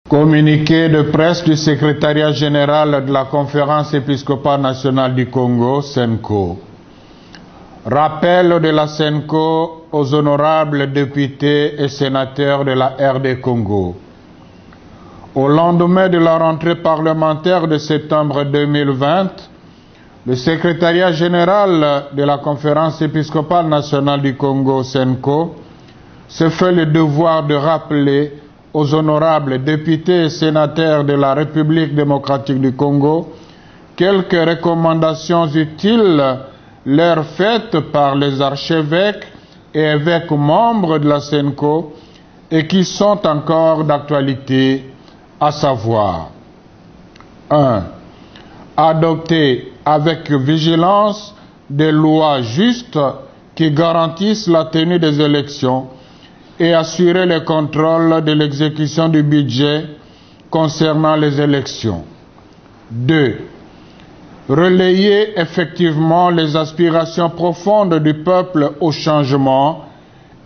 Communiqué de presse du secrétariat général de la Conférence épiscopale nationale du Congo, SENCO. Rappel de la SENCO aux honorables députés et sénateurs de la RD Congo. Au lendemain de la rentrée parlementaire de septembre 2020, le secrétariat général de la Conférence épiscopale nationale du Congo, SENCO, se fait le devoir de rappeler aux honorables députés et sénateurs de la République démocratique du Congo quelques recommandations utiles leur faites par les archevêques et évêques membres de la SENCO et qui sont encore d'actualité, à savoir 1. Adopter avec vigilance des lois justes qui garantissent la tenue des élections et assurer le contrôle de l'exécution du budget concernant les élections. 2. Relayer effectivement les aspirations profondes du peuple au changement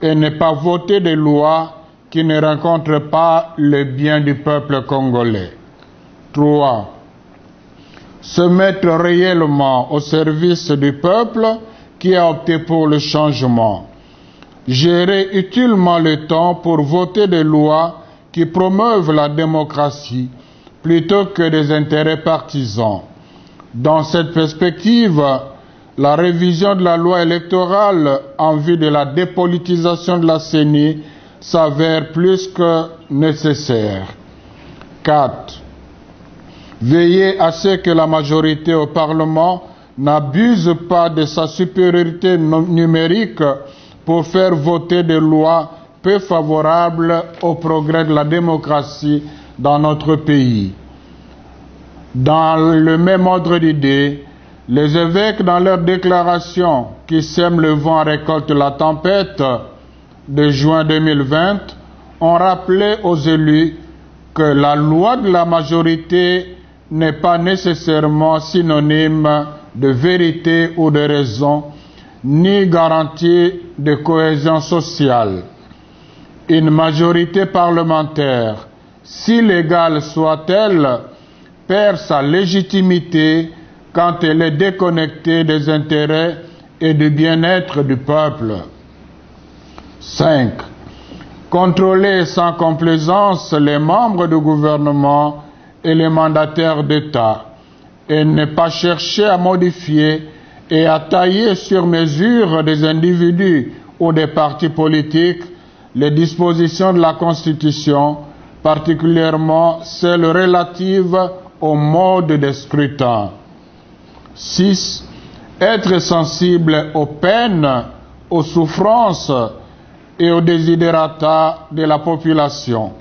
et ne pas voter des lois qui ne rencontrent pas le bien du peuple congolais. 3. Se mettre réellement au service du peuple qui a opté pour le changement. Gérer utilement le temps pour voter des lois qui promeuvent la démocratie plutôt que des intérêts partisans. Dans cette perspective, la révision de la loi électorale en vue de la dépolitisation de la CENI s'avère plus que nécessaire. 4. Veiller à ce que la majorité au Parlement n'abuse pas de sa supériorité numérique pour faire voter des lois peu favorables au progrès de la démocratie dans notre pays. Dans le même ordre d'idées, les évêques, dans leur déclaration qui sème le vent récolte la tempête de juin 2020, ont rappelé aux élus que la loi de la majorité n'est pas nécessairement synonyme de vérité ou de raison, ni garantie de cohésion sociale. Une majorité parlementaire, si légale soit-elle, perd sa légitimité quand elle est déconnectée des intérêts et du bien-être du peuple. 5. Contrôler sans complaisance les membres du gouvernement et les mandataires d'État et ne pas chercher à modifier et à tailler sur mesure des individus ou des partis politiques les dispositions de la Constitution, particulièrement celles relatives au mode de scrutin. 6. Être sensible aux peines, aux souffrances et aux desiderata de la population.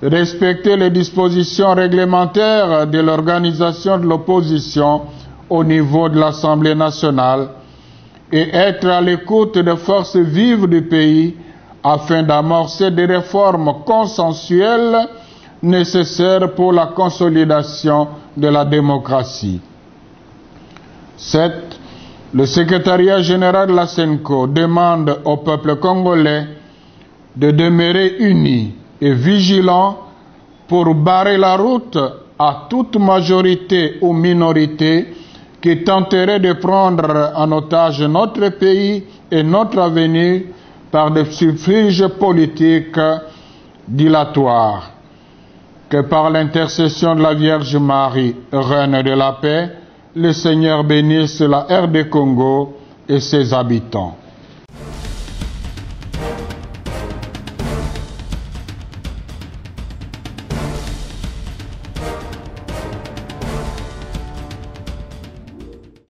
Respecter les dispositions réglementaires de l'organisation de l'opposition au niveau de l'Assemblée nationale et être à l'écoute des forces vives du pays afin d'amorcer des réformes consensuelles nécessaires pour la consolidation de la démocratie. 7. Le secrétariat général de la SENCO demande au peuple congolais de demeurer unis et vigilants pour barrer la route à toute majorité ou minorité qui tenterait de prendre en otage notre pays et notre avenir par des subterfuges politiques dilatoires. Que par l'intercession de la Vierge Marie, Reine de la paix, le Seigneur bénisse la RD Congo et ses habitants.